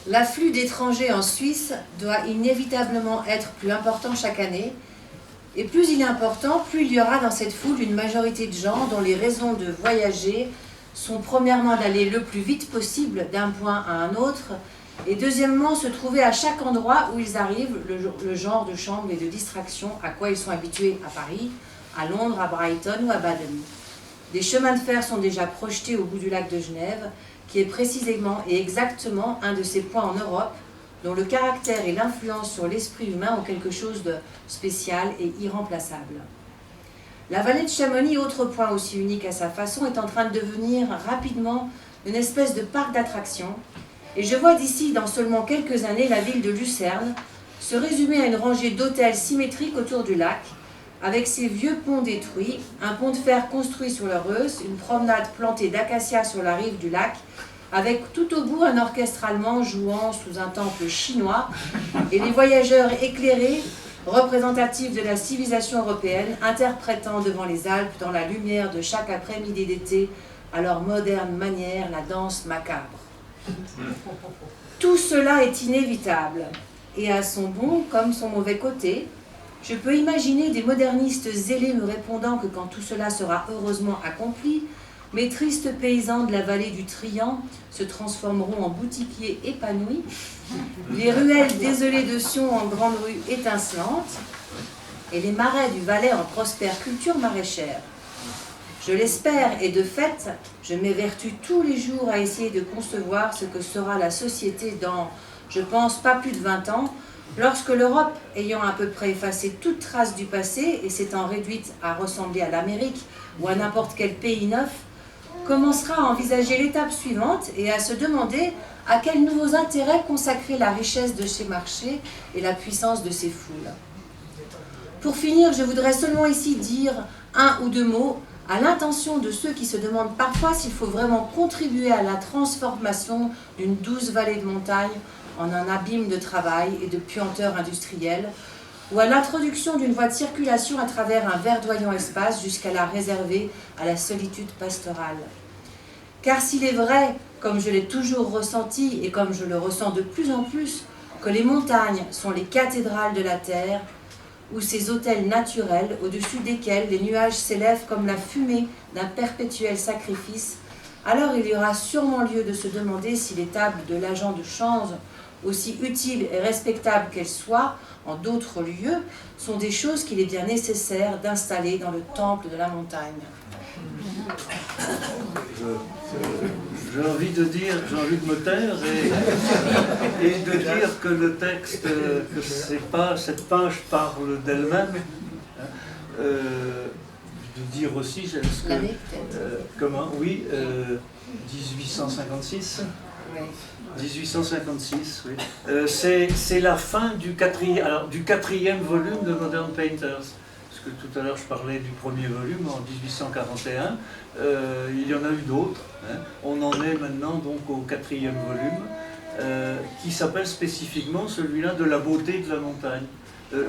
L'afflux d'étrangers en Suisse doit inévitablement être plus important chaque année, et plus il est important, plus il y aura dans cette foule une majorité de gens dont les raisons de voyager sont premièrement d'aller le plus vite possible d'un point à un autre, et deuxièmement se trouver à chaque endroit où ils arrivent le genre de chambre et de distraction à quoi ils sont habitués à Paris, à Londres, à Brighton ou à Baden. Des chemins de fer sont déjà projetés au bout du lac de Genève, qui est précisément et exactement un de ces points en Europe dont le caractère et l'influence sur l'esprit humain ont quelque chose de spécial et irremplaçable. La vallée de Chamonix, autre point aussi unique à sa façon, est en train de devenir rapidement une espèce de parc d'attractions, et je vois d'ici, dans seulement quelques années, la ville de Lucerne se résumer à une rangée d'hôtels symétriques autour du lac, avec ses vieux ponts détruits, un pont de fer construit sur le Reuss, une promenade plantée d'acacias sur la rive du lac, avec tout au bout un orchestre allemand jouant sous un temple chinois, et les voyageurs éclairés, représentatifs de la civilisation européenne, interprétant devant les Alpes, dans la lumière de chaque après-midi d'été, à leur moderne manière, la danse macabre. Tout cela est inévitable, et à son bon comme son mauvais côté, je peux imaginer des modernistes zélés me répondant que quand tout cela sera heureusement accompli, mes tristes paysans de la vallée du Trian se transformeront en boutiquiers épanouis, les ruelles désolées de Sion en grandes rues étincelantes, et les marais du Valais en prospère culture maraîchère. Je l'espère, et de fait, je m'évertue tous les jours à essayer de concevoir ce que sera la société dans, je pense, pas plus de 20 ans, lorsque l'Europe, ayant à peu près effacé toute trace du passé et s'étant réduite à ressembler à l'Amérique ou à n'importe quel pays neuf, commencera à envisager l'étape suivante et à se demander à quels nouveaux intérêts consacrer la richesse de ses marchés et la puissance de ses foules. Pour finir, je voudrais seulement ici dire un ou deux mots à l'intention de ceux qui se demandent parfois s'il faut vraiment contribuer à la transformation d'une douce vallée de montagne en un abîme de travail et de puanteur industrielle, ou à l'introduction d'une voie de circulation à travers un verdoyant espace jusqu'à la réserver à la solitude pastorale. Car s'il est vrai, comme je l'ai toujours ressenti et comme je le ressens de plus en plus, que les montagnes sont les cathédrales de la terre, ou ces hôtels naturels au-dessus desquels les nuages s'élèvent comme la fumée d'un perpétuel sacrifice, alors il y aura sûrement lieu de se demander si les tables de l'agent de change, aussi utiles et respectables qu'elles soient, en d'autres lieux, sont des choses qu'il est bien nécessaire d'installer dans le temple de la montagne. J'ai envie de me taire et de dire que le texte, que c'est pas, cette page parle d'elle-même. De dire aussi, comment, oui, 1856. Oui. 1856, oui. C'est la fin du quatrième volume de Modern Painters. Parce que tout à l'heure je parlais du premier volume en 1841. Il y en a eu d'autres. Hein. On en est maintenant donc au quatrième volume, qui s'appelle spécifiquement celui-là de la beauté de la montagne.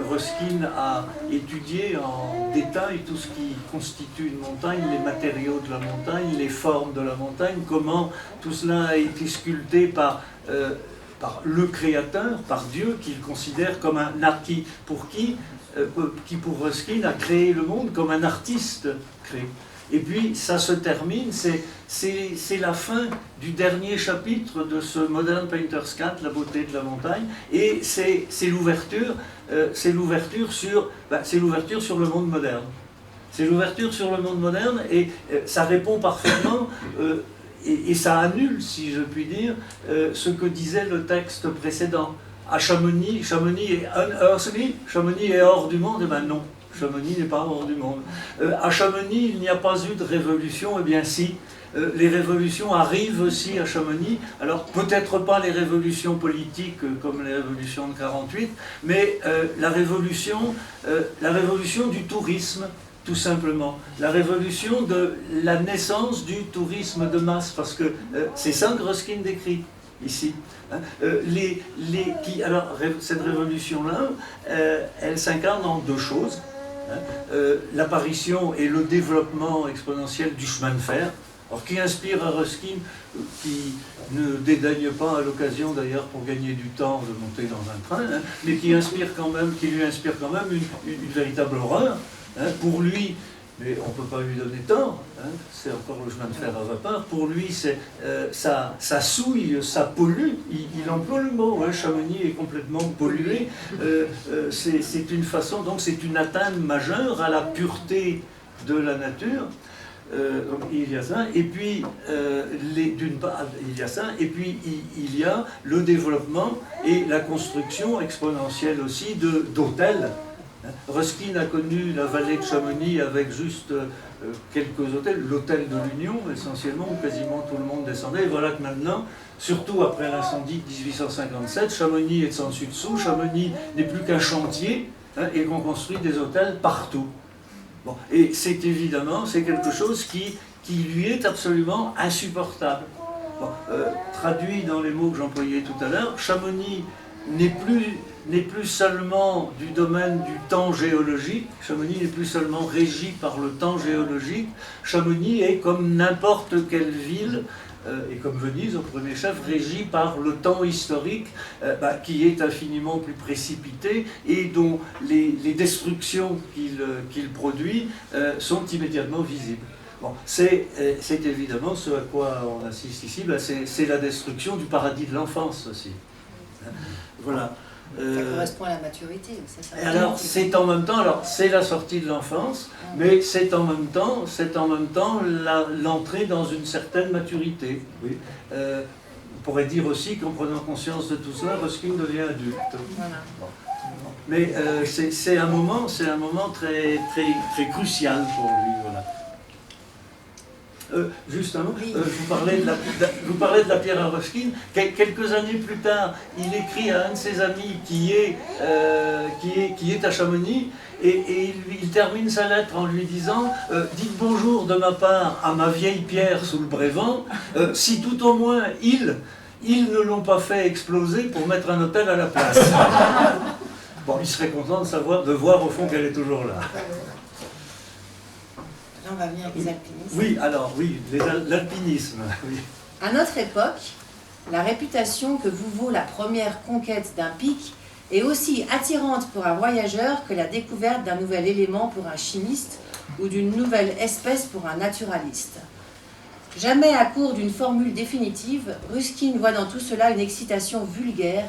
Ruskin a étudié en détail tout ce qui constitue une montagne, les matériaux de la montagne, les formes de la montagne, comment tout cela a été sculpté par le Créateur, par Dieu, qu'il considère comme un qui pour Ruskin a créé le monde comme un artiste créé. Et puis ça se termine, c'est la fin du dernier chapitre de ce Modern Painter's 4, la beauté de la montagne, et c'est l'ouverture sur le monde moderne. C'est l'ouverture sur le monde moderne, et ça répond parfaitement, et ça annule, si je puis dire, ce que disait le texte précédent. À Chamonix est unearthly, Chamonix est hors du monde, et ben non. Chamonix n'est pas hors du monde. À Chamonix, il n'y a pas eu de révolution, eh bien si. Les révolutions arrivent aussi à Chamonix. Alors peut-être pas les révolutions politiques comme les révolutions de 48, mais la révolution du tourisme, tout simplement. La révolution de la naissance du tourisme de masse, parce que c'est ça que Ruskin décrit ici. Alors cette révolution-là, elle s'incarne en deux choses. L'apparition et le développement exponentiel du chemin de fer Alors qui inspire à Ruskin, qui ne dédaigne pas à l'occasion d'ailleurs pour gagner du temps de monter dans un train, hein, mais qui lui inspire quand même une véritable horreur. Hein, pour lui, mais on ne peut pas lui donner tort, hein, c'est encore le chemin de fer à vapeur, pour lui ça souille, ça pollue, il emploie le mot, hein, Chamonix est complètement pollué, c'est une façon, donc c'est une atteinte majeure à la pureté de la nature. Donc il y a ça, et puis d'une part il y a ça, et puis il y a le développement et la construction exponentielle aussi d'hôtels. Ruskin a connu la vallée de Chamonix avec juste quelques hôtels, l'hôtel de l'Union essentiellement, où quasiment tout le monde descendait, et voilà que maintenant, surtout après l'incendie de 1857, Chamonix est de dessus dessous, Chamonix n'est plus qu'un chantier, hein, et qu'on construit des hôtels partout. Bon, et c'est évidemment, c'est quelque chose qui lui est absolument insupportable. Bon, traduit dans les mots que j'employais tout à l'heure, Chamonix n'est plus seulement du domaine du temps géologique, Chamonix n'est plus seulement régi par le temps géologique, Chamonix est comme n'importe quelle ville, et comme Venise au premier chef, régi par le temps historique qui est infiniment plus précipité et dont les destructions qu'il produit sont immédiatement visibles. Bon, c'est évidemment ce à quoi on assiste ici, c'est la destruction du paradis de l'enfance aussi. Voilà. Ça correspond à la maturité. Alors c'est en même temps, c'est la sortie de l'enfance, mais c'est en même temps l'entrée dans une certaine maturité. Oui. On pourrait dire aussi qu'en prenant conscience de tout cela, Ruskin devient adulte. Voilà. Bon. Mais c'est un moment très, très, très crucial pour lui. Voilà. Justement, je vous parlais de la pierre à Ruskin. Quelques années plus tard, il écrit à un de ses amis qui est à Chamonix, et il termine sa lettre en lui disant « Dites bonjour de ma part à ma vieille pierre sous le Brévent, si tout au moins ils ne l'ont pas fait exploser pour mettre un hôtel à la place. » Bon, il serait content de voir au fond qu'elle est toujours là. Là, on va venir avec les alpinistes. Oui, alors, oui, l'alpinisme. Oui. À notre époque, la réputation que vous vaut la première conquête d'un pic est aussi attirante pour un voyageur que la découverte d'un nouvel élément pour un chimiste ou d'une nouvelle espèce pour un naturaliste. Jamais à court d'une formule définitive, Ruskin voit dans tout cela une excitation vulgaire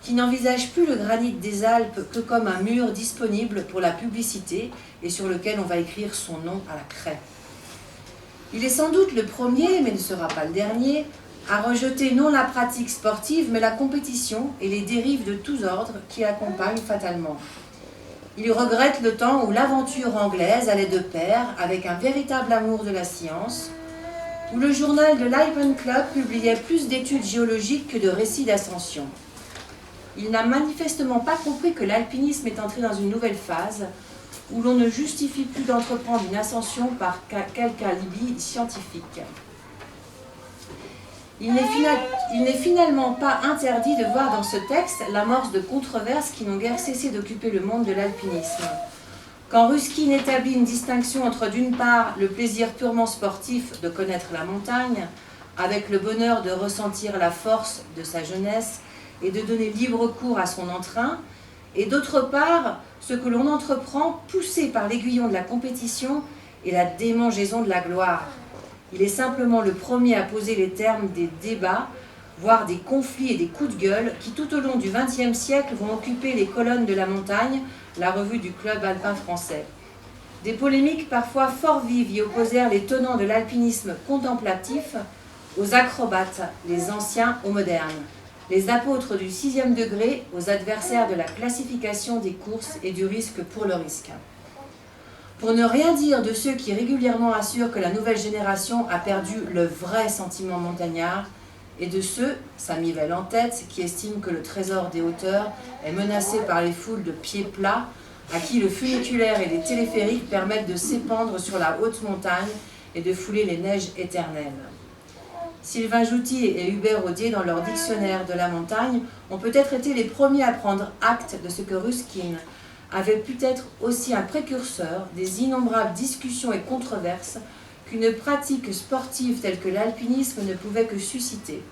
qui n'envisage plus le granit des Alpes que comme un mur disponible pour la publicité et sur lequel on va écrire son nom à la craie. Il est sans doute le premier, mais ne sera pas le dernier, à rejeter non la pratique sportive, mais la compétition et les dérives de tous ordres qui l'accompagnent fatalement. Il regrette le temps où l'aventure anglaise allait de pair avec un véritable amour de la science, où le journal de l'Alpen Club publiait plus d'études géologiques que de récits d'ascension. Il n'a manifestement pas compris que l'alpinisme est entré dans une nouvelle phase où l'on ne justifie plus d'entreprendre une ascension par quelque alibi scientifique. Il n'est finalement pas interdit de voir dans ce texte l'amorce de controverses qui n'ont guère cessé d'occuper le monde de l'alpinisme. Quand Ruskin établit une distinction entre d'une part le plaisir purement sportif de connaître la montagne, avec le bonheur de ressentir la force de sa jeunesse et de donner libre cours à son entrain, et d'autre part, ce que l'on entreprend poussé par l'aiguillon de la compétition et la démangeaison de la gloire. Il est simplement le premier à poser les termes des débats, voire des conflits et des coups de gueule qui tout au long du XXe siècle vont occuper les colonnes de la montagne, la revue du Club alpin français. Des polémiques parfois fort vives y opposèrent les tenants de l'alpinisme contemplatif aux acrobates, les anciens aux modernes, les apôtres du 6e degré aux adversaires de la classification des courses et du risque pour le risque. Pour ne rien dire de ceux qui régulièrement assurent que la nouvelle génération a perdu le vrai sentiment montagnard, et de ceux, Samivelle en tête, qui estiment que le trésor des hauteurs est menacé par les foules de pieds plats, à qui le funiculaire et les téléphériques permettent de s'épandre sur la haute montagne et de fouler les neiges éternelles. Sylvain Jouty et Hubert Audier, dans leur dictionnaire de la montagne, ont peut-être été les premiers à prendre acte de ce que Ruskin avait pu être aussi un précurseur des innombrables discussions et controverses qu'une pratique sportive telle que l'alpinisme ne pouvait que susciter.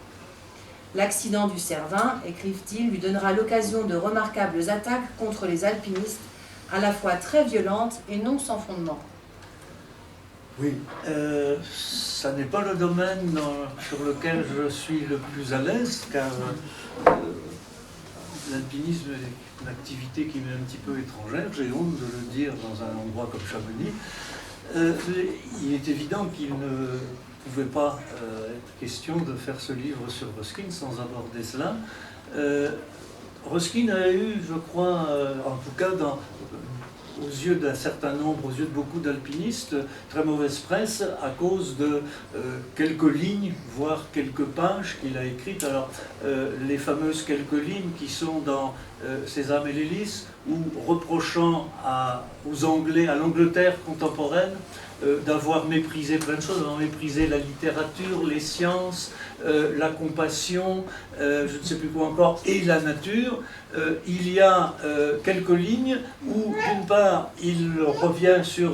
L'accident du Cervin, écrivent-ils, lui donnera l'occasion de remarquables attaques contre les alpinistes, à la fois très violentes et non sans fondement. Oui, ça n'est pas le domaine sur lequel je suis le plus à l'aise, car l'alpinisme est une activité qui m'est un petit peu étrangère, j'ai honte de le dire dans un endroit comme Chamonix. Il est évident qu'il ne pouvait pas être question de faire ce livre sur Ruskin sans aborder cela. Ruskin a eu, je crois, en tout cas aux yeux d'un certain nombre, aux yeux de beaucoup d'alpinistes, très mauvaise presse à cause de quelques lignes, voire quelques pages qu'il a écrites. Alors, les fameuses quelques lignes qui sont dans Sésame et l'hélice, ou reprochant aux Anglais, à l'Angleterre contemporaine, d'avoir méprisé plein de choses, d'avoir méprisé la littérature, les sciences, la compassion, je ne sais plus quoi encore, et la nature. Il y a quelques lignes où, d'une part, il revient sur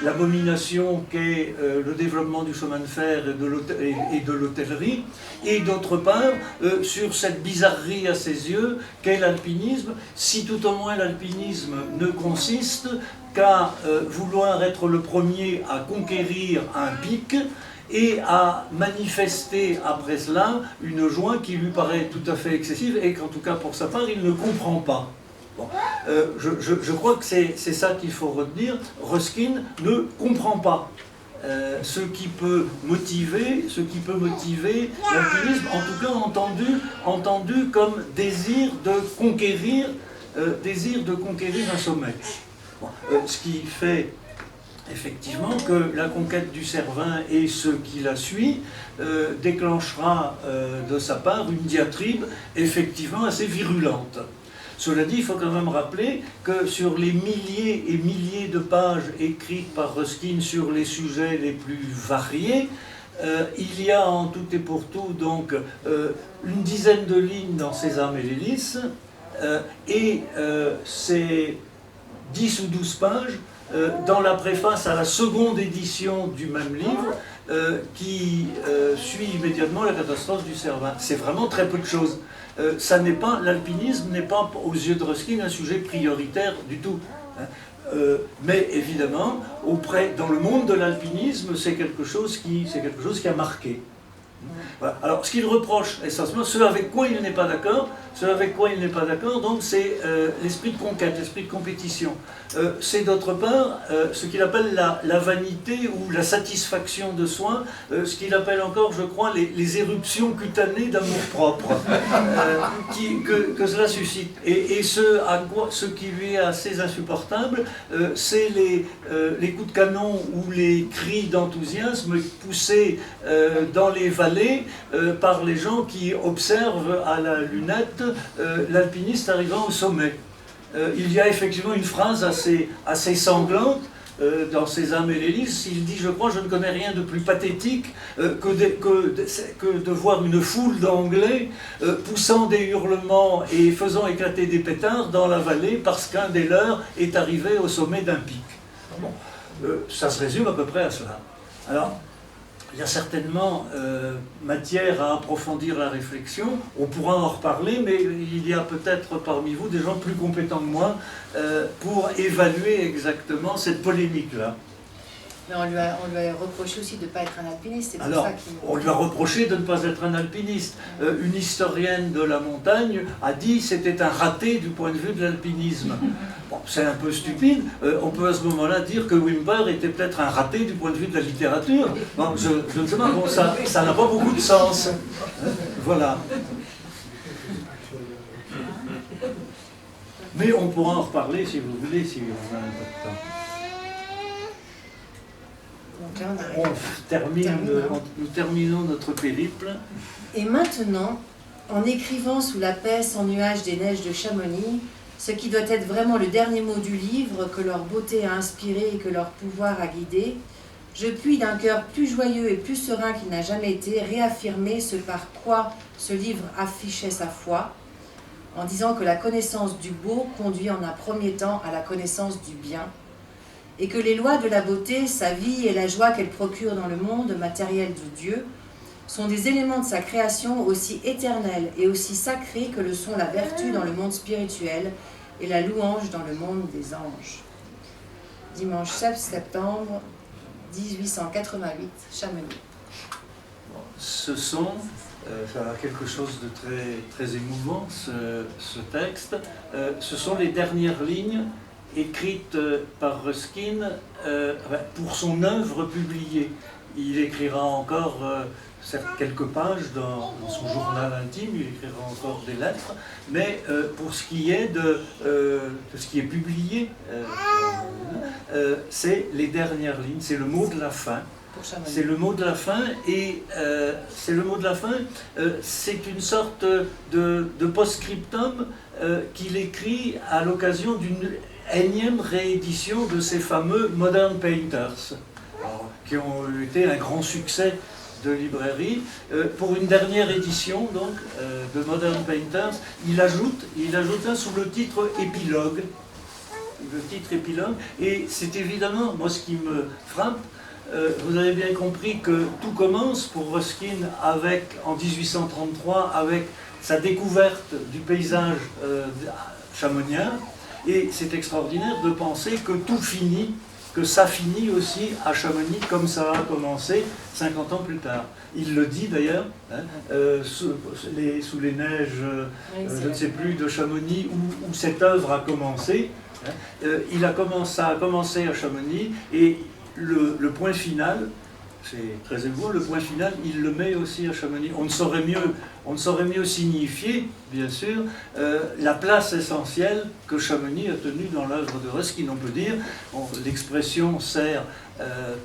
l'abomination qu'est le développement du chemin de fer et de l'hôtellerie, et d'autre part, sur cette bizarrerie à ses yeux qu'est l'alpinisme, si tout au moins l'alpinisme ne consiste qu'à vouloir être le premier à conquérir un pic et à manifester après cela une joie qui lui paraît tout à fait excessive et qu'en tout cas pour sa part il ne comprend pas. Bon. Je crois que c'est ça qu'il faut retenir. Ruskin ne comprend pas ce qui peut motiver l'alpinisme, en tout cas entendu comme désir de conquérir un sommet. Bon, ce qui fait effectivement que la conquête du Cervin et ce qui la suit déclenchera de sa part une diatribe effectivement assez virulente. Cela dit, il faut quand même rappeler que sur les milliers et milliers de pages écrites par Ruskin sur les sujets les plus variés, il y a en tout et pour tout donc une dizaine de lignes dans Sésame et l'hélice, et c'est 10 ou 12 pages dans la préface à la seconde édition du même livre qui suit immédiatement la catastrophe du Cervin. C'est vraiment très peu de choses. L'alpinisme n'est pas aux yeux de Ruskin un sujet prioritaire du tout. Mais évidemment, dans le monde de l'alpinisme, c'est quelque chose qui a marqué. Voilà. Alors, ce qu'il reproche essentiellement, ce avec quoi il n'est pas d'accord, donc c'est l'esprit de conquête, l'esprit de compétition. C'est d'autre part ce qu'il appelle la vanité ou la satisfaction de soi, ce qu'il appelle encore, je crois, les éruptions cutanées d'amour-propre que cela suscite. Et ce qui lui est assez insupportable, c'est les coups de canon ou les cris d'enthousiasme poussés dans les vallées par les gens qui observent à la lunette l'alpiniste arrivant au sommet. Il y a effectivement une phrase assez sanglante dans Sésame et l'hélice. Il dit, je crois, je ne connais rien de plus pathétique que de voir une foule d'Anglais poussant des hurlements et faisant éclater des pétards dans la vallée parce qu'un des leurs est arrivé au sommet d'un pic. Bon, ça se résume à peu près à cela. Alors, il y a certainement matière à approfondir la réflexion, on pourra en reparler, mais il y a peut-être parmi vous des gens plus compétents que moi pour évaluer exactement cette polémique-là. Mais on lui a reproché aussi de ne pas être un alpiniste, c'est pour ça qu'il... On lui a reproché de ne pas être un alpiniste. Une historienne de la montagne a dit que c'était un raté du point de vue de l'alpinisme. Bon, c'est un peu stupide. On peut à ce moment-là dire que Wimber était peut-être un raté du point de vue de la littérature. Bon, je ne sais pas, bon, ça n'a pas beaucoup de sens. Voilà. Mais on pourra en reparler si vous voulez, si on a un peu de temps. Donc là, nous terminons notre périple. Et maintenant, en écrivant sous la paix sans nuage des neiges de Chamonix, ce qui doit être vraiment le dernier mot du livre, que leur beauté a inspiré et que leur pouvoir a guidé, je puis d'un cœur plus joyeux et plus serein qu'il n'a jamais été réaffirmer ce par quoi ce livre affichait sa foi, en disant que la connaissance du beau conduit en un premier temps à la connaissance du bien, et que les lois de la beauté, sa vie et la joie qu'elle procure dans le monde matériel de Dieu sont des éléments de sa création aussi éternels et aussi sacrés que le sont la vertu dans le monde spirituel et la louange dans le monde des anges. Dimanche 7 septembre 1888, Chamonix. Ce sont, ça a quelque chose de très émouvant, ce texte, ce sont les dernières lignes écrites par Ruskin pour son œuvre publiée. Il écrira encore quelques pages dans son journal intime, il écrira encore des lettres, mais pour ce qui est de ce qui est publié, c'est les dernières lignes, c'est le mot de la fin. C'est le mot de la fin, et c'est le mot de la fin, c'est une sorte de post-scriptum qu'il écrit à l'occasion d'une énième réédition de ces fameux Modern Painters, qui ont été un grand succès de librairie. Pour une dernière édition donc, de Modern Painters, il ajoute un sous le titre épilogue. Le titre épilogue, et c'est évidemment, moi ce qui me frappe, vous avez bien compris que tout commence pour Ruskin en 1833 avec sa découverte du paysage chamonien, et c'est extraordinaire de penser que tout finit, que ça finit aussi à Chamonix comme ça a commencé 50 ans plus tard. Il le dit d'ailleurs, hein, sous les neiges, je ne sais plus, de Chamonix, où cette œuvre a commencé. Hein, ça a commencé à Chamonix, et le point final, c'est très émouvant, le point final, il le met aussi à Chamonix. On ne saurait mieux signifier, bien sûr, la place essentielle que Chamonix a tenue dans l'œuvre de Ruskin. On peut dire, l'expression sert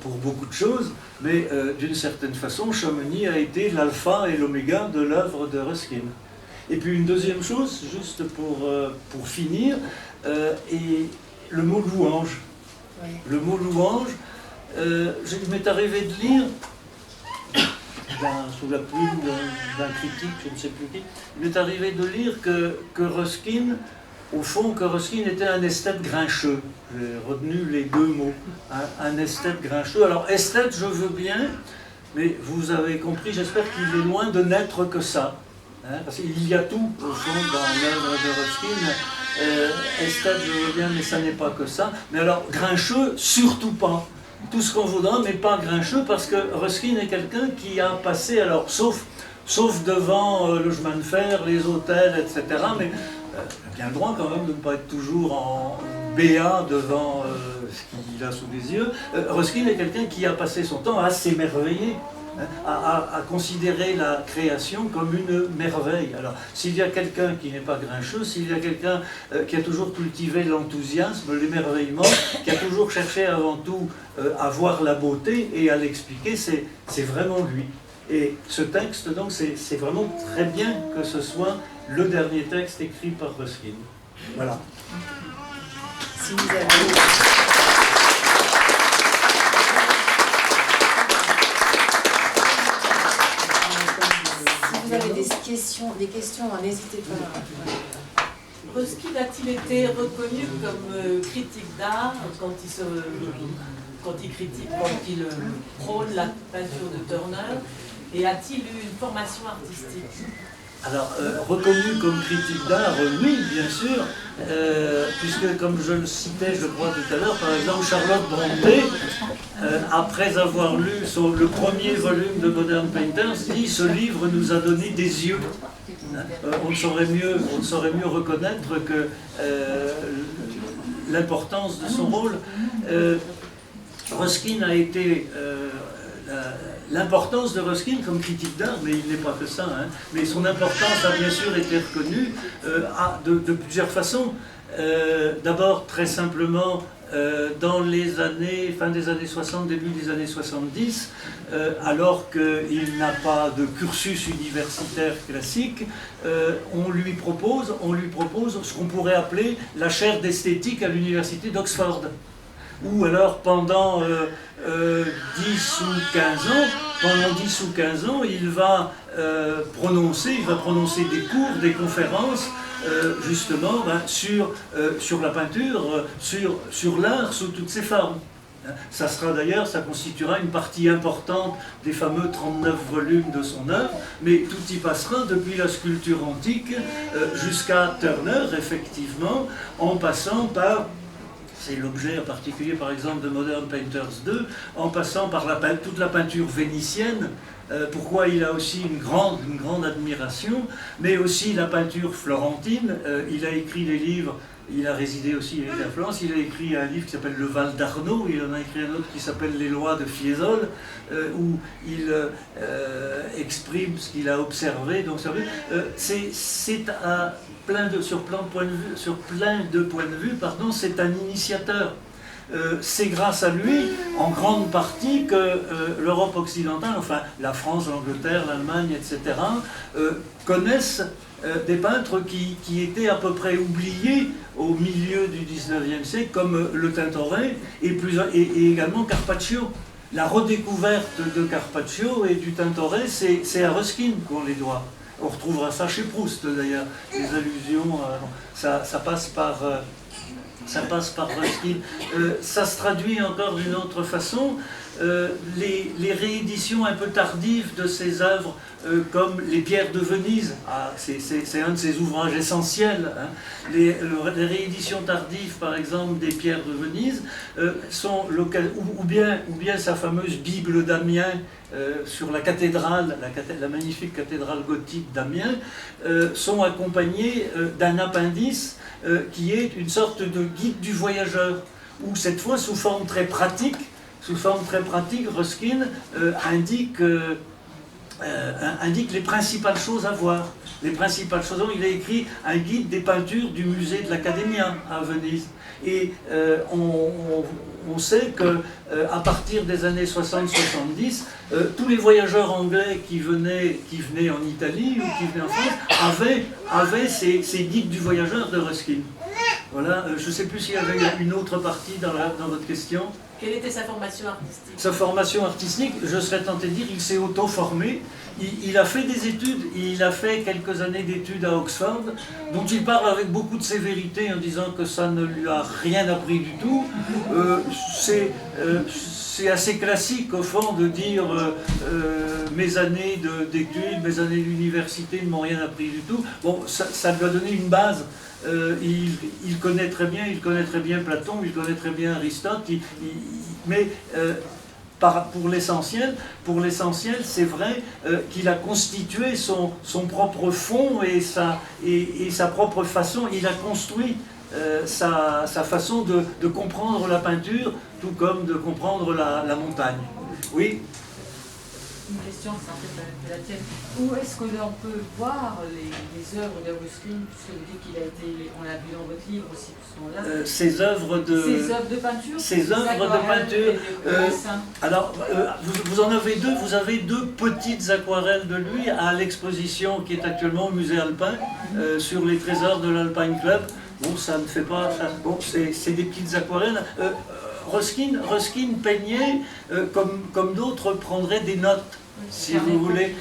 pour beaucoup de choses, mais d'une certaine façon, Chamonix a été l'alpha et l'oméga de l'œuvre de Ruskin. Et puis une deuxième chose, juste pour finir, et le mot louange. Oui. Le mot louange, il m'est arrivé de lire, sous la plume d'un critique, je ne sais plus qui, il m'est arrivé de lire que Ruskin, au fond, que Ruskin était un esthète grincheux. J'ai retenu les deux mots, un esthète grincheux. Alors esthète, je veux bien, mais vous avez compris, j'espère qu'il est loin de n'être que ça. Hein, parce qu'il y a tout, au fond, dans l'œuvre de Ruskin. Esthète, je veux bien, mais ça n'est pas que ça. Mais alors, grincheux, surtout pas. Tout ce qu'on voudra, mais pas grincheux, parce que Ruskin est quelqu'un qui a passé, alors, sauf devant le chemin de fer, les hôtels, etc., mais il a bien le droit quand même de ne pas être toujours en béat devant ce qu'il a sous les yeux. Ruskin est quelqu'un qui a passé son temps à s'émerveiller, à considérer la création comme une merveille. Alors, s'il y a quelqu'un qui n'est pas grincheux, s'il y a quelqu'un qui a toujours cultivé l'enthousiasme, l'émerveillement, qui a toujours cherché avant tout à voir la beauté et à l'expliquer, c'est vraiment lui. Et ce texte, donc, c'est vraiment très bien que ce soit le dernier texte écrit par Ruskin. Voilà. Si vous avez... Vous avez des questions, n'hésitez pas. Ruskin a-t-il été reconnu comme critique d'art quand il prône la peinture de Turner, et a-t-il eu une formation artistique? Alors, reconnu comme critique d'art, oui, bien sûr, puisque comme je le citais, je crois, tout à l'heure, par exemple, Charlotte Brontë, après avoir lu le premier volume de Modern Painters, dit « Ce livre nous a donné des yeux ». On ne saurait mieux reconnaître que l'importance de son rôle. Ruskin a été... L'importance de Ruskin comme critique d'art, mais il n'est pas que ça, hein, mais son importance a bien sûr été reconnue de plusieurs façons. D'abord, très simplement, dans les années, fin des années 60, début des années 70, alors qu'il n'a pas de cursus universitaire classique, on lui propose ce qu'on pourrait appeler la chaire d'esthétique à l'université d'Oxford. Ou alors pendant 10 ou 15 ans, il va prononcer des cours, des conférences justement sur la peinture, sur l'art sous toutes ses formes. Ça constituera une partie importante des fameux 39 volumes de son œuvre, mais tout y passera depuis la sculpture antique jusqu'à Turner, effectivement, en passant par, c'est l'objet en particulier par exemple de Modern Painters 2, en passant par toute la peinture vénitienne, pourquoi il a aussi une grande admiration, mais aussi la peinture florentine. Il a écrit des livres. Il a résidé aussi à Florence, il a écrit un livre qui s'appelle Le Val d'Arno, il en a écrit un autre qui s'appelle Les Lois de Fiesole, où il exprime ce qu'il a observé. Donc sur plein de points de vue, c'est un initiateur. C'est grâce à lui, en grande partie, que l'Europe occidentale, enfin la France, l'Angleterre, l'Allemagne, etc., connaissent des peintres qui étaient à peu près oubliés au milieu du XIXe siècle, comme le Tintoret et également Carpaccio. La redécouverte de Carpaccio et du Tintoret, c'est à Ruskin qu'on les doit. On retrouvera ça chez Proust d'ailleurs, les allusions, ça passe par Ruskin. Ça se traduit encore d'une autre façon. Les rééditions un peu tardives de ses œuvres, comme Les Pierres de Venise, c'est un de ses ouvrages essentiels. Hein. Les rééditions tardives, par exemple, des Pierres de Venise, ou bien sa fameuse Bible d'Amiens sur la cathédrale, la magnifique cathédrale gothique d'Amiens, sont accompagnées d'un appendice qui est une sorte de guide du voyageur, où cette fois, sous forme très pratique, Ruskin indique les principales choses à voir. Les principales choses, il a écrit un guide des peintures du musée de l'Accademia à Venise. Et on sait qu'à partir des années 60-70, tous les voyageurs anglais qui venaient en Italie ou qui venaient en France avaient ces guides du voyageur de Ruskin. Voilà, je ne sais plus s'il y avait une autre partie dans votre question. Quelle était sa formation artistique? Sa formation artistique, je serais tenté de dire, il s'est auto-formé. Il a fait des études, il a fait quelques années d'études à Oxford, dont il parle avec beaucoup de sévérité en disant que ça ne lui a rien appris du tout. C'est assez classique au fond de dire mes années d'études, mes années d'université ne m'ont rien appris du tout. Bon, ça lui a donné une base. Il connaît très bien Platon, il connaît très bien Aristote, mais pour l'essentiel, c'est vrai qu'il a constitué son propre fond et sa propre façon. Il a construit sa façon de comprendre la peinture, tout comme de comprendre la montagne. Oui. Une question, c'est peut-être la tienne. Où est-ce que l'on peut voir les œuvres de Ruskin, puisque vous dites qu'il a été, on l'a vu dans votre livre aussi, sont là. Ses œuvres de peinture. Ses œuvres de peinture. Alors, vous en avez deux. Vous avez deux petites aquarelles de lui à l'exposition qui est actuellement au musée Alpin sur les trésors de l'Alpine Club. Bon, ça ne fait pas. Bon, c'est des petites aquarelles. Ruskin peignait comme d'autres prendraient des notes, si vous voulez.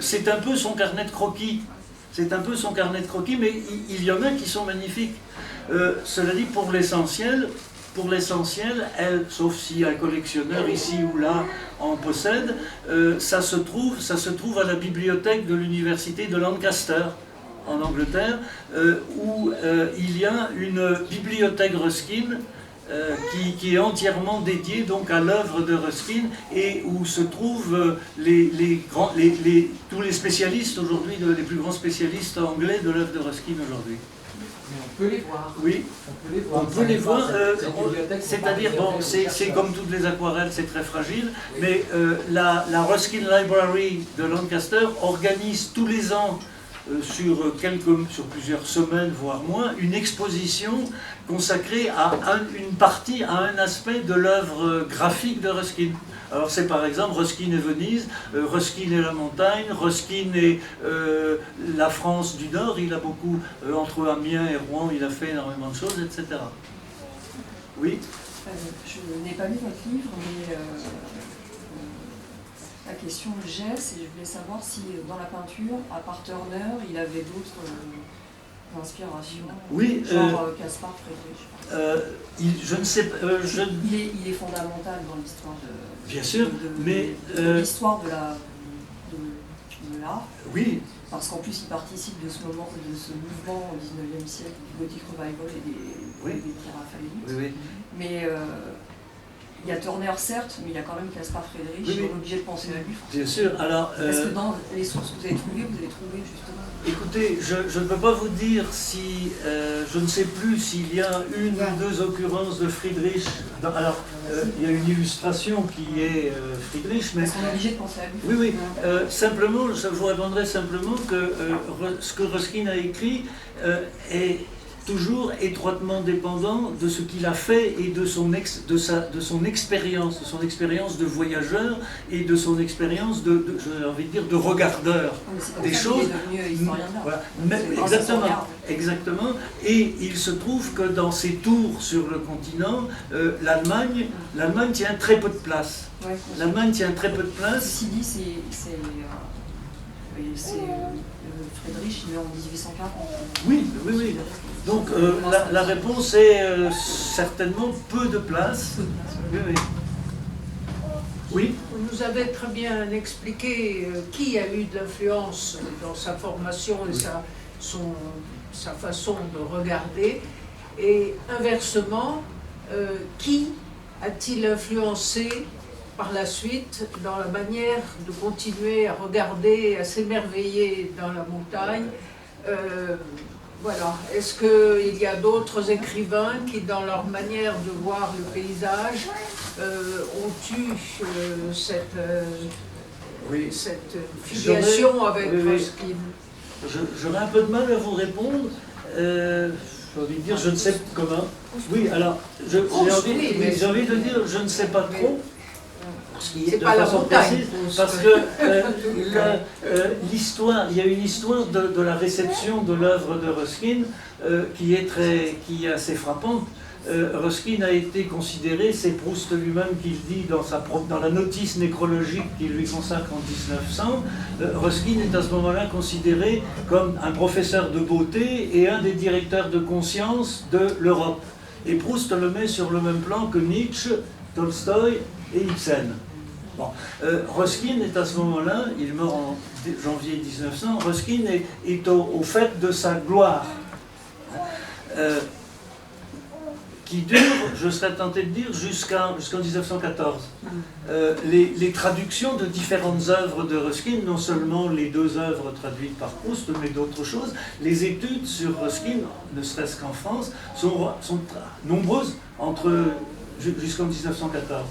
C'est un peu son carnet de croquis. Mais il y en a qui sont magnifiques. Cela dit, pour l'essentiel, elle, sauf si un collectionneur ici ou là en possède, ça se trouve à la bibliothèque de l'université de Lancaster, en Angleterre, où il y a une bibliothèque Ruskin qui est entièrement dédiée donc à l'œuvre de Ruskin et où se trouvent tous les spécialistes aujourd'hui, les plus grands spécialistes anglais de l'œuvre de Ruskin aujourd'hui. Mais on peut les voir. Oui, on peut les voir. C'est-à-dire, bon, c'est comme toutes les aquarelles, c'est très fragile, mais la Ruskin Library de Lancaster organise tous les ans, sur plusieurs semaines, voire moins, une exposition consacrée à un aspect de l'œuvre graphique de Ruskin. Alors c'est par exemple Ruskin et Venise, Ruskin et la montagne, Ruskin et la France du Nord, il a beaucoup, entre Amiens et Rouen, il a fait énormément de choses, etc. Oui. Je n'ai pas lu votre livre, mais la question que j'ai, c'est je voulais savoir si dans la peinture, à part Turner, il avait d'autres d'inspiration. Oui, Genre Caspar Friedrich. je ne sais pas. Il est fondamental dans l'histoire de. Bien sûr, mais. L'histoire de l'art. Oui. Parce qu'en plus, il participe de ce mouvement au XIXe siècle, du Gothic Revival et des Pierre Raffaelli. Oui, oui. Mais il y a Turner, certes, mais il y a quand même Caspar Friedrich, oui. on est obligé de penser à lui. Bien sûr. Alors, est-ce que dans les sources que vous avez trouvé justement. Écoutez, je ne peux pas vous dire si, je ne sais plus s'il y a une ou deux occurrences de Friedrich. Alors, il y a une illustration qui est Friedrich, mais... On est obligé de penser à lui. Oui, oui. Simplement, je vous répondrai simplement que ce que Ruskin a écrit est toujours étroitement dépendant de ce qu'il a fait et de son expérience, de voyageur et de son expérience j'ai envie de dire, de regardeur des choses. Voilà. Exactement. Et il se trouve que dans ses tours sur le continent, l'Allemagne tient très peu de place. Ouais, L'Allemagne tient très peu de place. Ceci dit, c'est Friedrich, il est en 1840. Oui. Donc la réponse est certainement peu de place. Oui. Oui. Vous nous avez très bien expliqué qui a eu de l'influence dans sa formation et sa façon de regarder. Et inversement, qui a-t-il influencé par la suite dans la manière de continuer à regarder, à s'émerveiller dans la montagne. Voilà. Est-ce qu'il y a d'autres écrivains qui, dans leur manière de voir le paysage, ont eu cette filiation avec Ruskin? J'aurais un peu de mal à vous répondre. J'ai envie de dire, je ne sais comment. Oui, alors, j'ai envie de dire, je ne sais pas trop. C'est pas la montagne. Parce que l'histoire, il y a une histoire de la réception de l'œuvre de Ruskin qui est assez frappante. Ruskin a été considéré, c'est Proust lui-même qui le dit dans la notice nécrologique qu'il lui consacre en 1900, Ruskin est à ce moment-là considéré comme un professeur de beauté et un des directeurs de conscience de l'Europe. Et Proust le met sur le même plan que Nietzsche, Tolstoï et Ibsen. Bon. Ruskin est à ce moment-là, il meurt en janvier 1900, Ruskin est au fait de sa gloire, qui dure, je serais tenté de dire, jusqu'en 1914. Les traductions de différentes œuvres de Ruskin, non seulement les deux œuvres traduites par Proust, mais d'autres choses, les études sur Ruskin, ne serait-ce qu'en France, sont nombreuses jusqu'en 1914.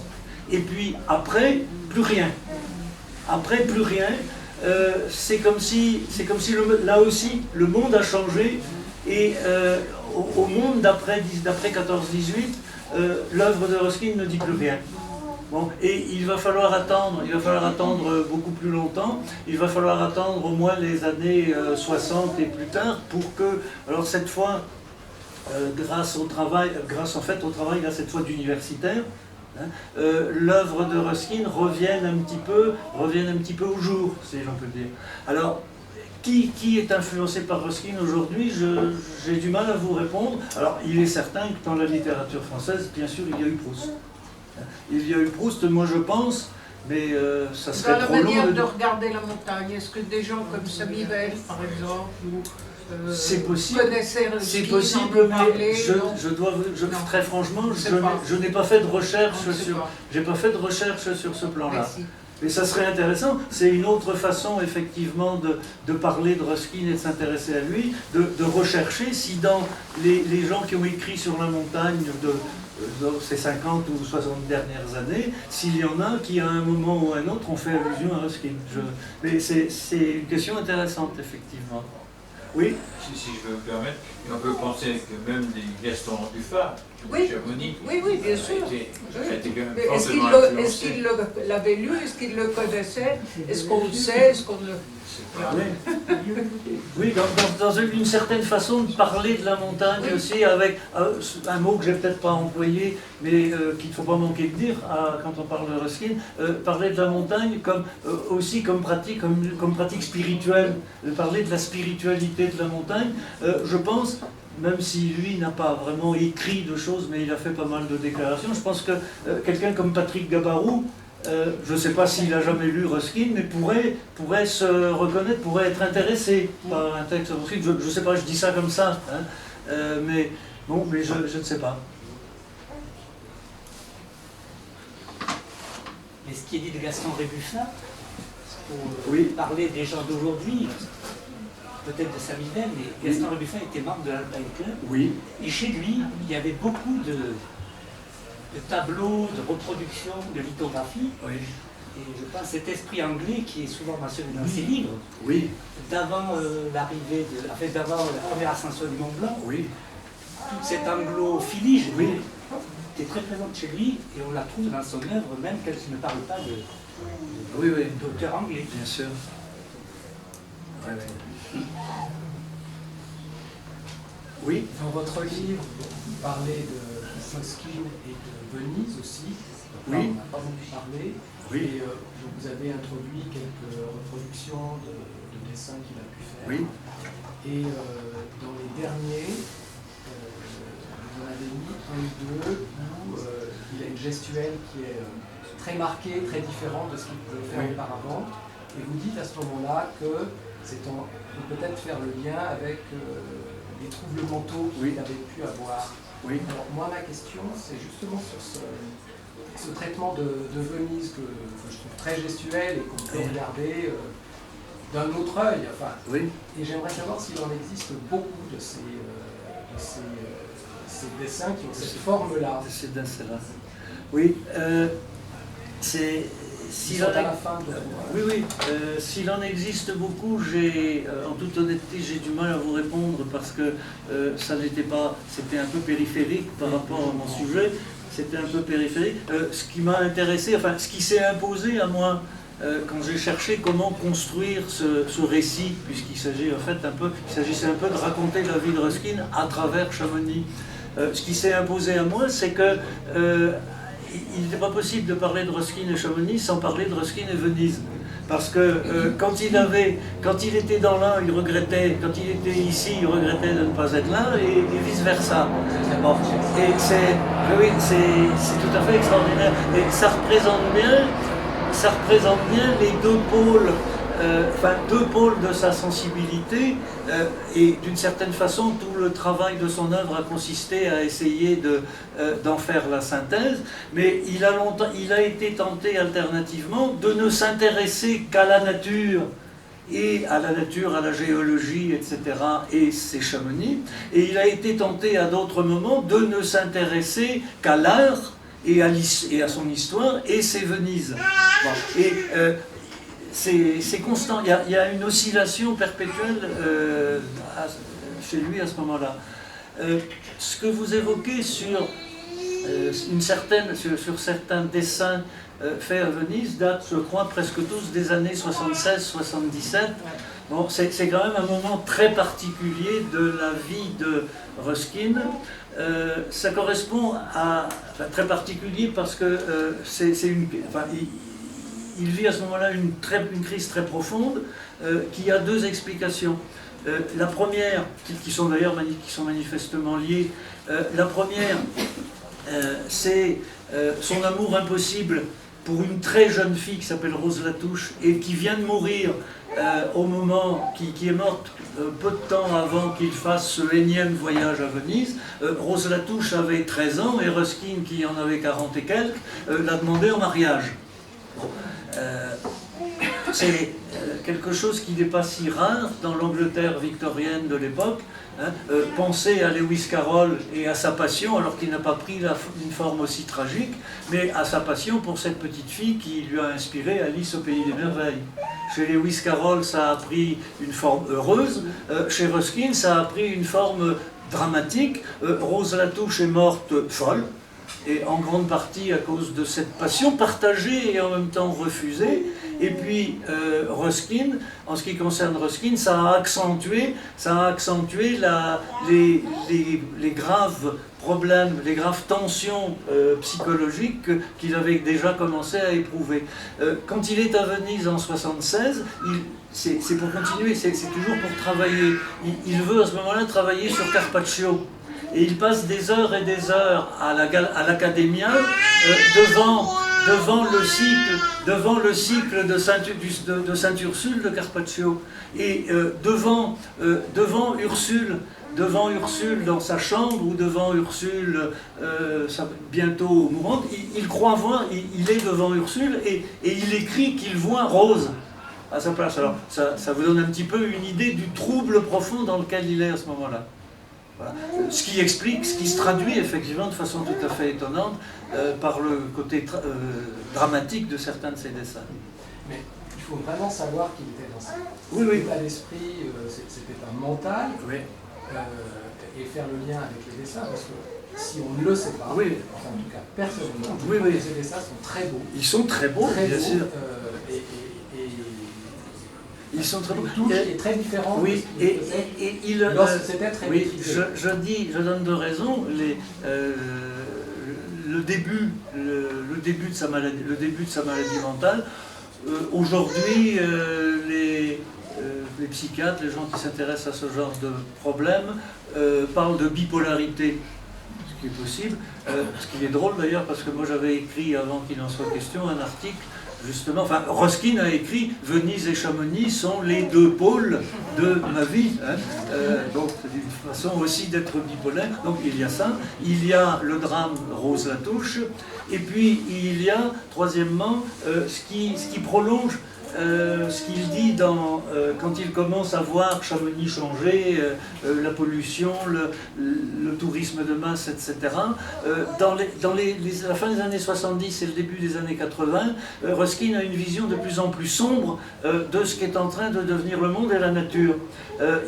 Et puis après, plus rien. C'est comme si là aussi, le monde a changé et au monde d'après 14-18, l'œuvre de Ruskin ne dit plus rien. Bon, et il va falloir attendre beaucoup plus longtemps, il va falloir attendre au moins les années 60 et plus tard pour que, alors cette fois, grâce au travail là, cette fois d'universitaire, l'œuvre de Ruskin revienne un petit peu au jour, si j'en peux dire. Alors, qui est influencé par Ruskin aujourd'hui, j'ai du mal à vous répondre. Alors, il est certain que dans la littérature française, bien sûr, il y a eu Proust. Il y a eu Proust, moi je pense, mais ça serait trop long. Dans la manière de regarder la montagne, est-ce que des gens comme Samy Bell, par exemple, c'est possible, mais très franchement, je n'ai pas fait de recherche sur ce plan-là. Mais ça serait intéressant, c'est une autre façon effectivement de parler de Ruskin et de s'intéresser à lui, de rechercher si dans les gens qui ont écrit sur la montagne de ces 50 ou 60 dernières années, s'il y en a qui à un moment ou à un autre ont fait allusion à Ruskin. Mais c'est une question intéressante effectivement. Oui. Si je peux me permettre, on peut penser que même des Gaston Dufat, Chamonix, oui, bien sûr. A été quand même est-ce fortement influencé. qu'il l'avait lu? Est-ce qu'il le connaissait? Est-ce qu'on le sait? Est-ce qu'on ne... c'est pas... Oui, dans une certaine façon de parler de la montagne aussi, avec un mot que j'ai peut-être pas employé, mais qu'il ne faut pas manquer de dire quand on parle de Ruskin, parler de la montagne aussi comme pratique spirituelle, parler de la spiritualité de la montagne, je pense. Même si lui n'a pas vraiment écrit de choses, mais il a fait pas mal de déclarations, je pense que quelqu'un comme Patrick Gabarou, je ne sais pas s'il a jamais lu Ruskin, mais pourrait se reconnaître, pourrait être intéressé par un texte de Ruskin. Je ne sais pas, je dis ça comme ça, hein, mais bon, mais je ne sais pas. Et ce qui est dit de Gaston Rébuffin, pour Oui. parler des gens d'aujourd'hui, peut-être de Saint-Michel, mais Gaston Rébuffin était membre de l'Alpine Club. Oui. Et chez lui, il y avait beaucoup de tableaux, de reproductions, de lithographie. Oui. Et je pense cet esprit anglais qui est souvent mentionné dans ses livres, Oui. d'avant d'avant la première ascension du Mont Blanc, Oui. toute cette anglophilie, je Oui. dirais, était très présente chez lui et on la trouve dans son œuvre, même qu'elle ne parle pas Oui, oui. d'auteur anglais. Bien sûr. Ouais, ouais. Oui. Dans votre livre, vous parlez de Ruskin et de Venise aussi. Oui. On n'a pas beaucoup parlé. Oui. Et vous avez introduit quelques reproductions de dessins qu'il a pu faire. Oui. Et dans les derniers, vous en avez mis un ou deux où il a une gestuelle qui est très marquée, très différente de ce qu'il pouvait faire auparavant. Et vous dites à ce moment-là que on peut peut-être faire le lien avec les troubles mentaux qu'il avait pu avoir. Oui. Alors moi, ma question, c'est justement sur ce traitement de Venise que je trouve très gestuel et qu'on peut regarder d'un autre œil. Enfin, et j'aimerais savoir s'il en existe beaucoup de ces dessins qui ont cette forme-là. De ces dessins-là. Oui. S'il en existe beaucoup, en toute honnêteté, j'ai du mal à vous répondre parce que ça n'était pas, c'était un peu périphérique par rapport à mon sujet, c'était un peu périphérique. Ce qui m'a intéressé, enfin, ce qui s'est imposé à moi quand j'ai cherché comment construire ce récit, puisqu'il s'agissait un peu de raconter la vie de Ruskin à travers Chamonix. Ce qui s'est imposé à moi, c'est que il n'était pas possible de parler de Ruskin et Chamonix sans parler de Ruskin et Venise. Parce que quand il était dans l'un, il regrettait, quand il était ici, il regrettait de ne pas être là, et vice-versa. Bon. Et c'est tout à fait extraordinaire. Et ça représente bien les deux pôles. Deux pôles de sa sensibilité et d'une certaine façon tout le travail de son œuvre a consisté à essayer d'en faire la synthèse, mais il a été tenté alternativement de ne s'intéresser qu'à la nature et à la géologie, etc. et ses Chamonix, et il a été tenté à d'autres moments de ne s'intéresser qu'à l'art et à son histoire et ses Venise. Bon. Et c'est constant, il y a une oscillation perpétuelle chez lui à ce moment-là. Ce que vous évoquez sur certains dessins faits à Venise datent, je crois, presque tous des années 76-77. Bon, c'est quand même un moment très particulier de la vie de Ruskin. Ça correspond à... Enfin, très particulier parce que il vit à ce moment-là une crise très profonde qui a deux explications. La première, qui sont manifestement liées, la première, c'est son amour impossible pour une très jeune fille qui s'appelle Rose Latouche et qui vient de mourir au moment, qui est morte peu de temps avant qu'il fasse ce énième voyage à Venise. Rose Latouche avait 13 ans et Ruskin, qui en avait 40 et quelques, l'a demandé en mariage. C'est quelque chose qui n'est pas si rare dans l'Angleterre victorienne de l'époque. Pensez à Lewis Carroll et à sa passion, alors qu'il n'a pas pris une forme aussi tragique, mais à sa passion pour cette petite fille qui lui a inspiré Alice au Pays des Merveilles. Chez Lewis Carroll, ça a pris une forme heureuse, chez Ruskin, ça a pris une forme dramatique. Rose Latouche est morte folle, et en grande partie à cause de cette passion partagée et en même temps refusée. Et puis Ruskin, en ce qui concerne Ruskin, ça a accentué les graves problèmes, les graves tensions psychologiques qu'il avait déjà commencé à éprouver. Quand il est à Venise en 1976, c'est pour continuer, c'est toujours pour travailler. Il veut à ce moment-là travailler sur Carpaccio. Et il passe des heures et des heures à l'Accademia devant le cycle de Sainte-Ursule de Carpaccio. Et devant Ursule dans sa chambre ou devant Ursule bientôt mourante, il croit voir, il est devant Ursule et il écrit qu'il voit Rose à sa place. Alors ça vous donne un petit peu une idée du trouble profond dans lequel il est à ce moment-là. Voilà. Ce qui explique, ce qui se traduit effectivement de façon tout à fait étonnante par le côté dramatique de certains de ses dessins. Mais il faut vraiment savoir qu'il était dans ça. Oui. L'état d'esprit, c'était un mental, oui. Et faire le lien avec les dessins, parce que si on ne le sait pas, oui. enfin en tout cas personnellement, oui. Les dessins sont très beaux. Ils sont très beaux, bien sûr. Ils sont très beaux. Touche est très différent. Oui, et c'était très oui, je donne de raison. Le début de sa maladie mentale. Aujourd'hui, les psychiatres, les gens qui s'intéressent à ce genre de problème, parlent de bipolarité, ce qui est possible. Ce qui est drôle d'ailleurs, parce que moi j'avais écrit, avant qu'il en soit question, un article. Justement, enfin, Ruskin a écrit « Venise et Chamonix sont les deux pôles de ma vie hein. ». Donc, c'est une façon aussi d'être bipolaire. Donc, il y a ça. Il y a le drame Rose Latouche. Et puis, il y a, troisièmement, ce qui prolonge ce qu'il dit quand il commence à voir Chamonix changer, la pollution, le tourisme de masse, etc. Dans la fin des années 70 et le début des années 80, Ruskin a une vision de plus en plus sombre de ce qu'est en train de devenir le monde et la nature.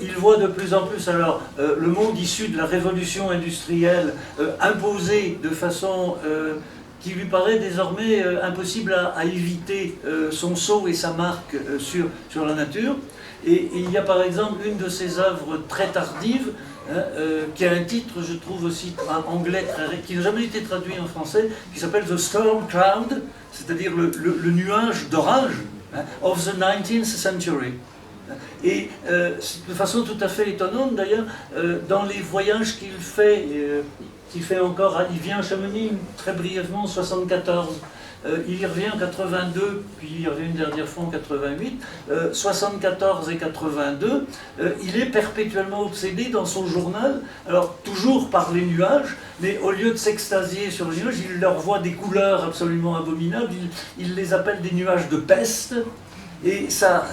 Il voit de plus en plus alors le monde issu de la révolution industrielle imposé de façon qui lui paraît désormais impossible à éviter son sceau et sa marque sur la nature. Et il y a par exemple une de ses œuvres très tardives, qui a un titre, je trouve aussi en anglais, qui n'a jamais été traduit en français, qui s'appelle The Storm Cloud, c'est-à-dire le nuage d'orage of the 19th century. Et de façon tout à fait étonnante d'ailleurs, dans les voyages qu'il fait encore, il vient à Chamonix très brièvement en 74, il y revient en 82, puis il y revient une dernière fois en 88, 74 et 82, il est perpétuellement obsédé dans son journal, alors toujours par les nuages, mais au lieu de s'extasier sur les nuages, il leur voit des couleurs absolument abominables, il les appelle des nuages de peste, et ça,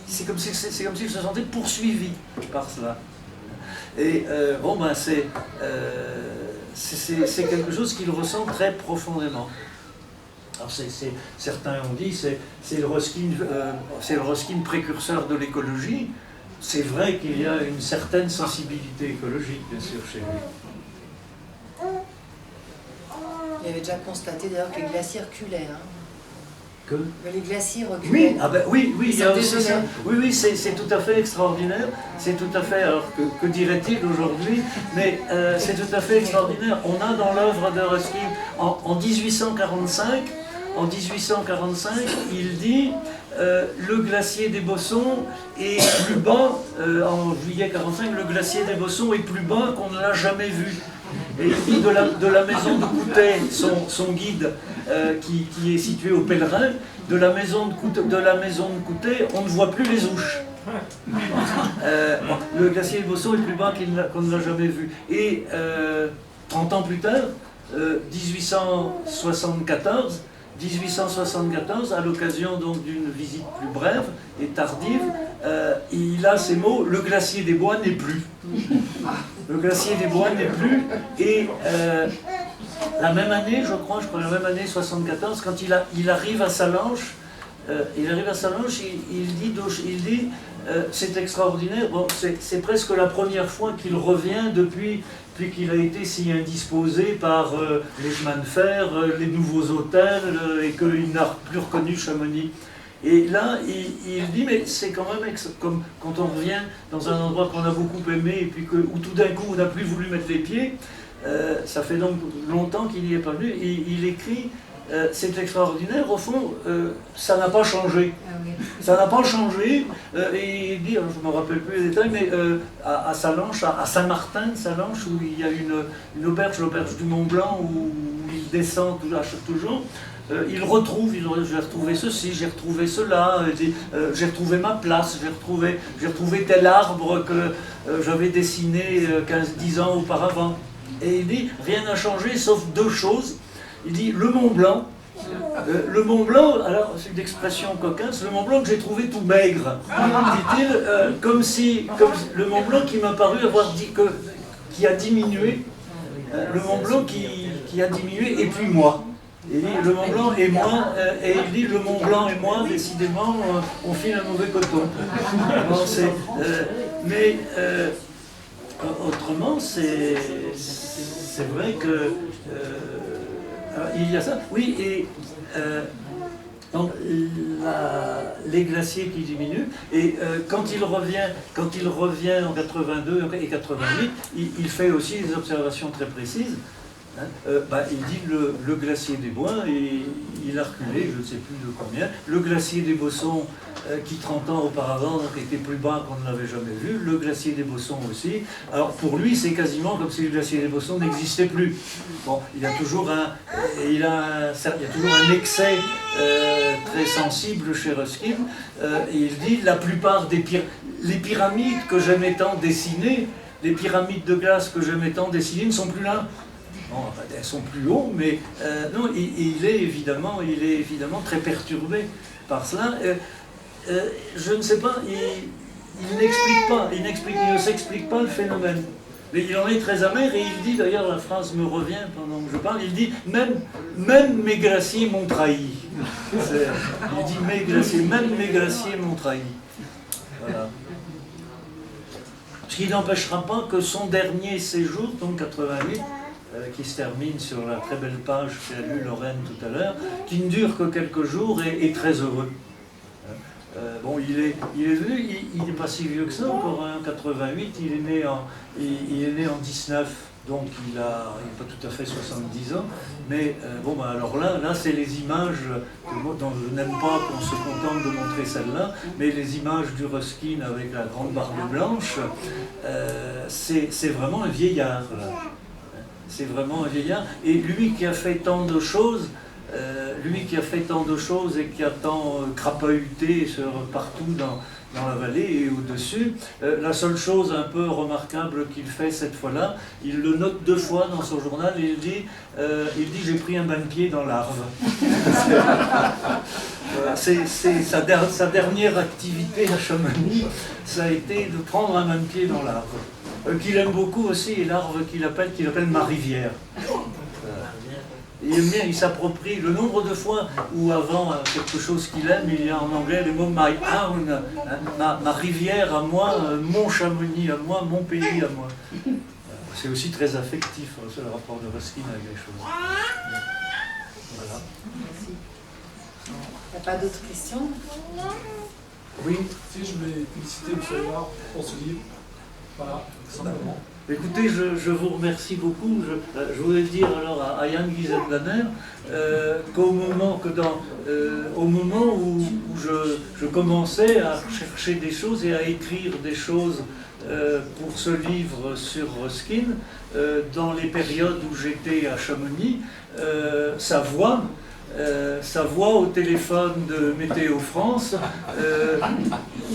c'est comme s'il se sentait poursuivi par cela. Et c'est quelque chose qu'il ressent très profondément. Alors certains ont dit c'est le Ruskin précurseur de l'écologie. C'est vrai qu'il y a une certaine sensibilité écologique, bien sûr, chez lui. Il avait déjà constaté d'ailleurs que les glaciers reculaient. Que les glaciers reculaient. Oui, il y a aussi ça. Oui, c'est tout à fait extraordinaire. C'est tout à fait, alors que dirait-il aujourd'hui, mais c'est tout à fait extraordinaire. On a dans l'œuvre de Ruskin, en 1845, il dit le glacier des Bossons est plus bas, en juillet 45, le glacier des Bossons est plus bas qu'on ne l'a jamais vu. Et il dit de la maison de Coutet, son guide qui est situé au Pèlerin, de la maison de Coutet, on ne voit plus les ouches. Le glacier des Bossons est plus bas qu'on ne l'a jamais vu. Et 30 ans plus tard, 1874, à l'occasion donc d'une visite plus brève et tardive, il a ces mots « le glacier des bois n'est plus ». Le glacier des bois n'est plus, et la même année, je crois la même année 74, quand il arrive à Sallanches, il dit c'est extraordinaire. Bon, c'est presque la première fois qu'il revient depuis qu'il a été si indisposé par les chemins de fer, les nouveaux hôtels, et qu'il n'a plus reconnu Chamonix. Et là, il dit, mais c'est quand même comme quand on revient dans un endroit qu'on a beaucoup aimé, et puis où tout d'un coup on n'a plus voulu mettre les pieds. Ça fait donc longtemps qu'il n'y est pas venu. Et il écrit, c'est extraordinaire, au fond, ça n'a pas changé. Ça n'a pas changé. Et il dit, je ne me rappelle plus les détails, mais à Sallanches, à Saint-Martin de Sallanches, où il y a une auberge, l'auberge du Mont-Blanc, où il descend toujours. Il retrouve, j'ai retrouvé ceci, j'ai retrouvé cela, j'ai retrouvé ma place, j'ai retrouvé tel arbre que j'avais dessiné 10 ans auparavant. Et il dit, rien n'a changé sauf deux choses. Il dit, le Mont Blanc, alors c'est une expression cocasse, le Mont Blanc que j'ai trouvé tout maigre, dit-il, comme si le Mont Blanc qui m'a paru avoir dit qui a diminué, le Mont Blanc qui a diminué, et puis moi. Il dit le Mont Blanc et moi, et il dit le Mont Blanc et moi, décidément, on file un mauvais coton. Alors, mais autrement, c'est vrai que il y a ça. Oui, et donc les glaciers qui diminuent, et quand il revient en 82 et 88, il fait aussi des observations très précises. Il dit le glacier des Bois, et il a reculé, je ne sais plus de combien. Le glacier des Bossons, qui 30 ans auparavant était plus bas qu'on ne l'avait jamais vu. Le glacier des Bossons aussi. Alors pour lui, c'est quasiment comme si le glacier des Bossons n'existait plus. Bon, il y a toujours un excès très sensible chez Ruskin. Et il dit la plupart les pyramides que j'aimais tant dessiner, les pyramides de glace que j'aimais tant dessiner ne sont plus là. Bon, elles sont plus hauts, mais non, il est évidemment très perturbé par cela. Je ne sais pas, il ne s'explique pas le phénomène. Mais il en est très amer, et il dit, d'ailleurs la phrase me revient pendant que je parle, il dit même mes glaciers m'ont trahi. Il dit même mes glaciers m'ont trahi. Voilà. Ce qui n'empêchera pas que son dernier séjour, donc 88, qui se termine sur la très belle page qu'a lu Lorraine tout à l'heure, qui ne dure que quelques jours, et très heureux. Bon, il est venu, il n'est pas si vieux que ça, encore en 88, il est né en 19, donc il n'a pas tout à fait 70 ans, mais alors là c'est les images, dont je n'aime pas qu'on se contente de montrer celle-là, mais les images du Ruskin avec la grande barbe blanche, c'est vraiment un vieillard, là. C'est vraiment un vieillard, et lui qui a fait tant de choses, et qui a tant crapahuté partout dans la vallée et au-dessus, la seule chose un peu remarquable qu'il fait cette fois-là, il le note 2 fois dans son journal, et il dit j'ai pris un bain de pied dans l'Arve. C'est sa dernière activité à Chamonix, ça a été de prendre un bain de pied dans l'Arve. Qu'il aime beaucoup aussi, et l'Arve qu'il appelle ma rivière. Il aime bien, il s'approprie le nombre de fois où avant quelque chose qu'il aime, il y a en anglais le mot my own, ma rivière à moi, mon Chamonix à moi, mon pays à moi. C'est aussi très affectif, c'est le rapport de Ruskin avec les choses. Voilà. Merci. Il n'y a pas d'autres questions? Oui. Si je voulais féliciter M. Léard pour ce livre. Voilà, simplement. Écoutez, je vous remercie beaucoup. Je voulais dire alors à Yann Gieselblaner qu'au moment où je commençais à chercher des choses et à écrire des choses pour ce livre sur Ruskin, dans les périodes où j'étais à Chamonix, sa voix au téléphone de Météo France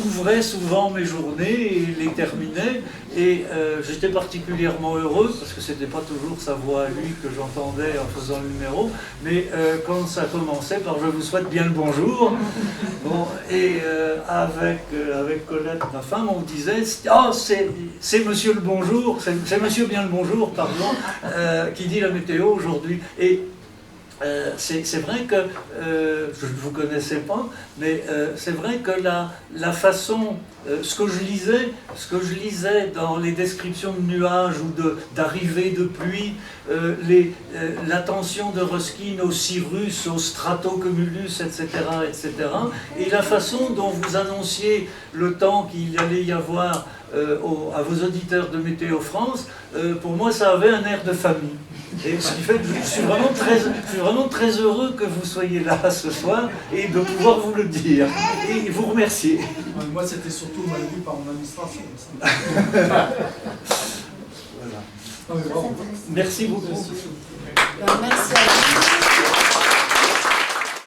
ouvrait souvent mes journées et les terminait, et j'étais particulièrement heureux parce que c'était pas toujours sa voix à lui que j'entendais en faisant le numéro, mais quand ça commençait par je vous souhaite bien le bonjour, bon, et avec Colette, ma femme, on disait c'est monsieur le bonjour, c'est monsieur bien le bonjour, pardon, qui dit la météo aujourd'hui. Et c'est vrai que, je ne vous connaissais pas, mais c'est vrai que la façon, ce que je lisais dans les descriptions de nuages ou d'arrivée de pluie, l'attention de Ruskin aux cirrus, aux stratocumulus, etc., et la façon dont vous annonciez le temps qu'il allait y avoir à vos auditeurs de Météo France, pour moi ça avait un air de famille. Et ce qui fait que je suis vraiment très heureux que vous soyez là ce soir et de pouvoir vous le dire et vous remercier. Moi c'était surtout mal vu par mon administration. Voilà. Merci beaucoup. Merci à vous.